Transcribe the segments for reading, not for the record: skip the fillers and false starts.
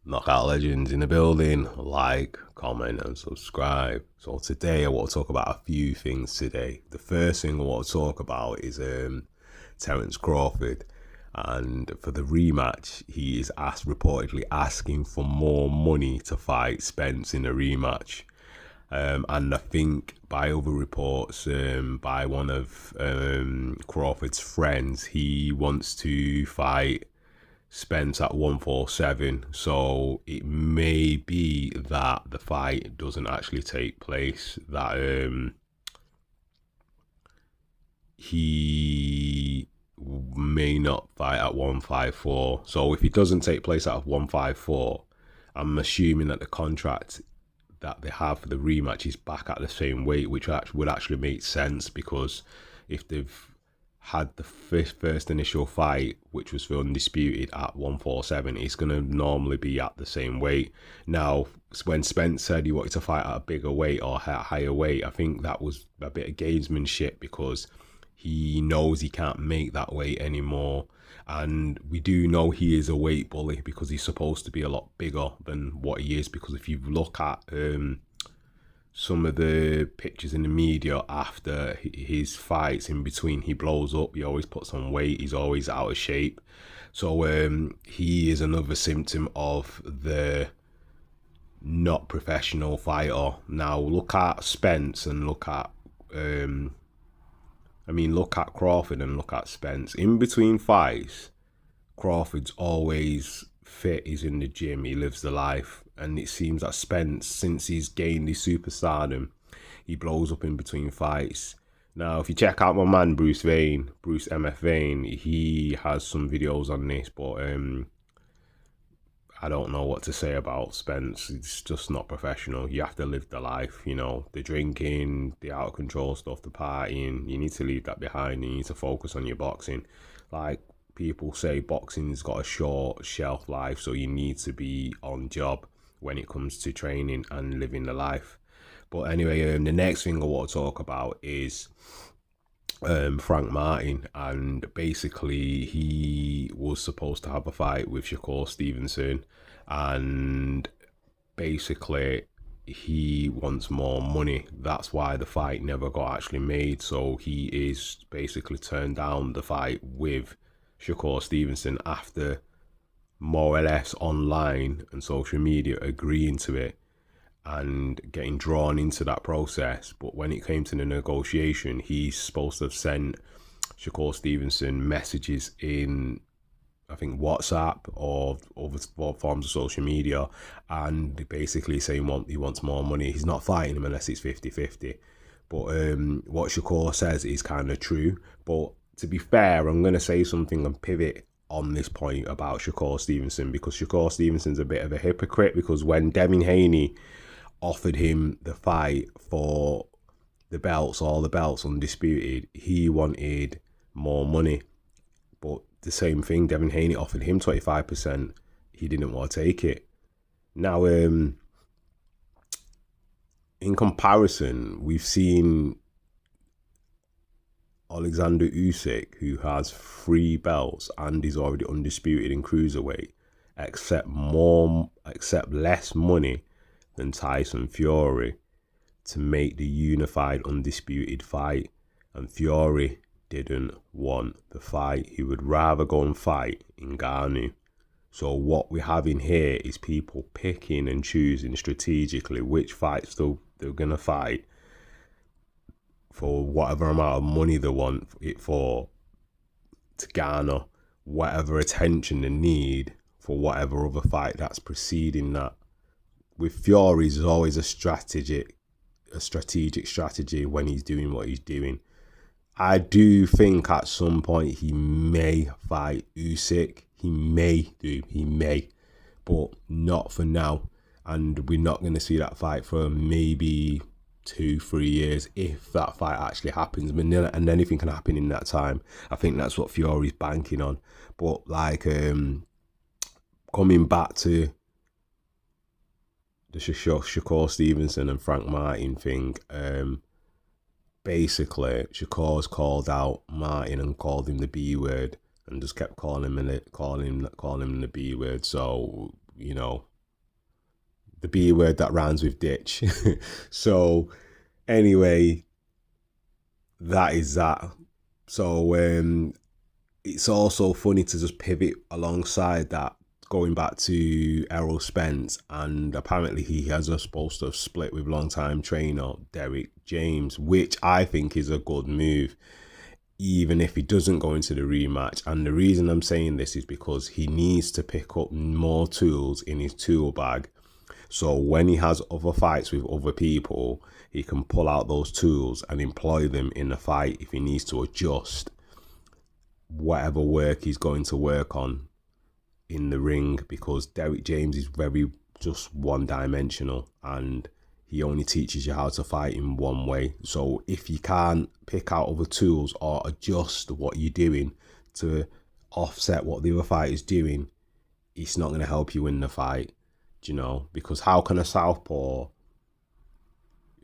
Knockout Legends in the building. Like, comment, and subscribe. So today I want to talk about a few things today. The first thing I want to talk about is Terence Crawford. And for the rematch, he is reportedly asking for more money to fight Spence in a rematch. And I think by other reports, by one of Crawford's friends, he wants to fight Spence at 147. So it may be that the fight doesn't actually take place, that he may not fight at 154. So if it doesn't take place at 154, I'm assuming that the contract that they have for the rematch is back at the same weight, which would actually make sense, because if they've had the first initial fight, which was for undisputed at 147, it's going to normally be at the same weight. Now, when Spence said he wanted to fight at a bigger weight or at a higher weight, I think that was a bit of gamesmanship, because he knows he can't make that weight anymore. And we do know he is a weight bully, because he's supposed to be a lot bigger than what he is. Because if you look at some of the pictures in the media after his fights, in between he blows up, he always puts on weight, he's always out of shape. So he is another symptom of the not professional fighter. Now look at Spence and look at look at Crawford and look at Spence. In between fights, Crawford's always fit, he's in the gym, he lives the life. And it seems that Spence, since he's gained his superstardom, he blows up in between fights. Now, if you check out my man Bruce MF Vane, he has some videos on this, but I don't know what to say about Spence. It's just not professional. You have to live the life, you know, the drinking, the out of control stuff, the partying. You need to leave that behind. You need to focus on your boxing. Like people say, boxing's got a short shelf life, so you need to be on job when it comes to training and living the life. But anyway, the next thing I want to talk about is Frank Martin. And basically he was supposed to have a fight with Shakur Stevenson, and basically he wants more money. That's why the fight never got actually made. So he is basically turned down the fight with Shakur Stevenson after more or less online and social media agreeing to it and getting drawn into that process. But when it came to the negotiation, he's supposed to have sent Shakur Stevenson messages in, I think, WhatsApp or other forms of social media, and basically saying he wants more money. He's not fighting him unless it's 50-50. But what Shakur says is kind of true. But to be fair, I'm going to say something and pivot on this point about Shakur Stevenson, because Shakur Stevenson's a bit of a hypocrite. Because when Devin Haney offered him the fight for the belts, all the belts undisputed, he wanted more money. But the same thing, Devin Haney offered him 25%, he didn't want to take it. Now in comparison, we've seen Alexander Usyk, who has 3 belts and is already undisputed in cruiserweight, accept less money than Tyson Fury to make the unified undisputed fight. And Fury didn't want the fight. He would rather go and fight in Ngannou. So what we have in here is people picking and choosing strategically which fights they're going to fight for whatever amount of money they want it for, to garner whatever attention they need for whatever other fight that's preceding that. With Fury, there's always a strategic strategy when he's doing what he's doing. I do think at some point he may fight Usyk. He may, but not for now. And we're not going to see that fight for maybe 2-3 years, if that fight actually happens. And anything can happen in that time. I think that's what Fury's banking on. But like coming back to the Shakur Stevenson and Frank Martin thing, basically Shakur's called out Martin and called him the B word, and just kept calling him the B word. So, you know, the B word that rhymes with ditch. So anyway, that is that. So it's also funny to just pivot alongside that, going back to Errol Spence, and apparently he has supposed to have split with longtime trainer Derek James, which I think is a good move, even if he doesn't go into the rematch. And the reason I'm saying this is because he needs to pick up more tools in his tool bag. So when he has other fights with other people, he can pull out those tools and employ them in the fight if he needs to adjust whatever work he's going to work on in the ring, because Derek James is very just one-dimensional and he only teaches you how to fight in one way. So if you can't pick out other tools or adjust what you're doing to offset what the other fight is doing, it's not going to help you win the fight, you know? Because how can a southpaw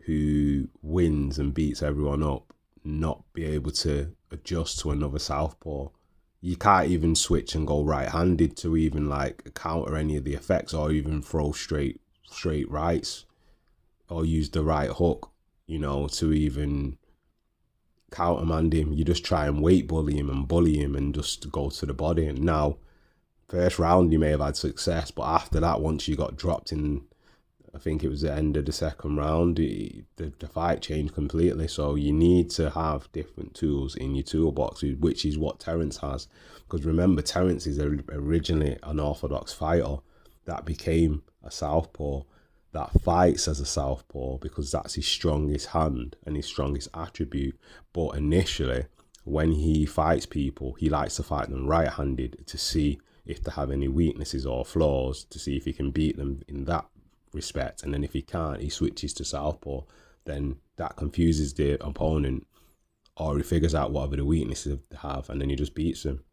who wins and beats everyone up not be able to adjust to another southpaw? You can't even switch and go right-handed to even like counter any of the effects, or even throw straight rights, or use the right hook, you know, to even countermand him. You just try and weight bully him and just go to the body. And now, first round you may have had success, but after that, once you got dropped in, I think it was the end of the second round, the fight changed completely. So you need to have different tools in your toolbox, which is what Terence has. Because remember, Terence is originally an orthodox fighter that became a southpaw, that fights as a southpaw because that's his strongest hand and his strongest attribute. But initially, when he fights people, he likes to fight them right-handed to see if they have any weaknesses or flaws, to see if he can beat them in that respect. And then if he can't, he switches to southpaw. Then that confuses the opponent, or he figures out whatever the weaknesses they have, and then he just beats them.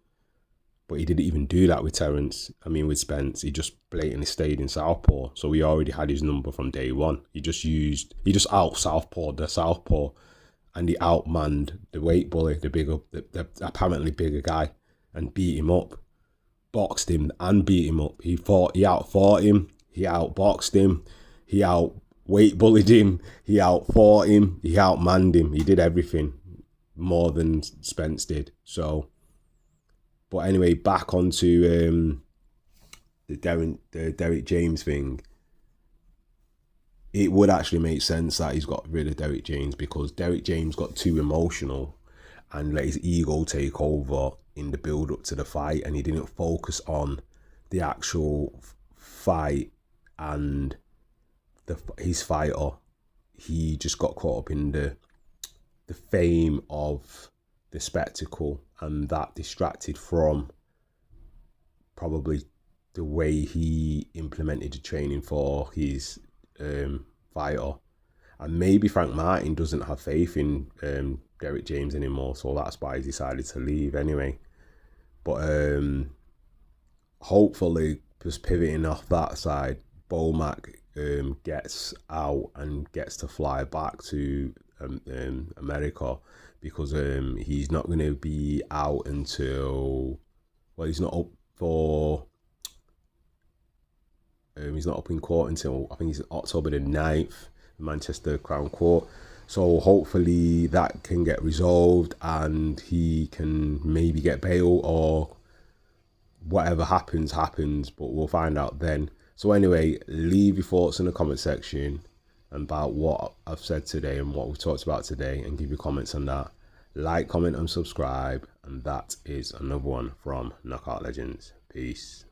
But he didn't even do that with with Spence. He just blatantly stayed in southpaw. So he already had his number from day one. He just out southpawed the southpaw, and he outmanned the weight bully, the apparently bigger guy, and beat him up. Boxed him and beat him up. He outfought him. He outboxed him, he out weight bullied him, he outfought him, he outmanned him. He did everything more than Spence did. So, but anyway, back onto the Derek James thing. It would actually make sense that he's got rid of Derek James, because Derek James got too emotional and let his ego take over in the build up to the fight, and he didn't focus on the actual fight and his fighter. He just got caught up in the fame of the spectacle, and that distracted from probably the way he implemented the training for his fighter. And maybe Frank Martin doesn't have faith in Derek James anymore, so that's why he decided to leave anyway. But hopefully, just pivoting off that side, Bomac gets out and gets to fly back to America, because he's not going to be out until, well, he's not up for, he's not up in court until, I think it's October the 9th, Manchester Crown Court. So hopefully that can get resolved and he can maybe get bail, or whatever happens, but we'll find out then. So anyway, leave your thoughts in the comment section about what I've said today and what we've talked about today, and give your comments on that. Like, comment and subscribe, and that is another one from Knockout Legends. Peace.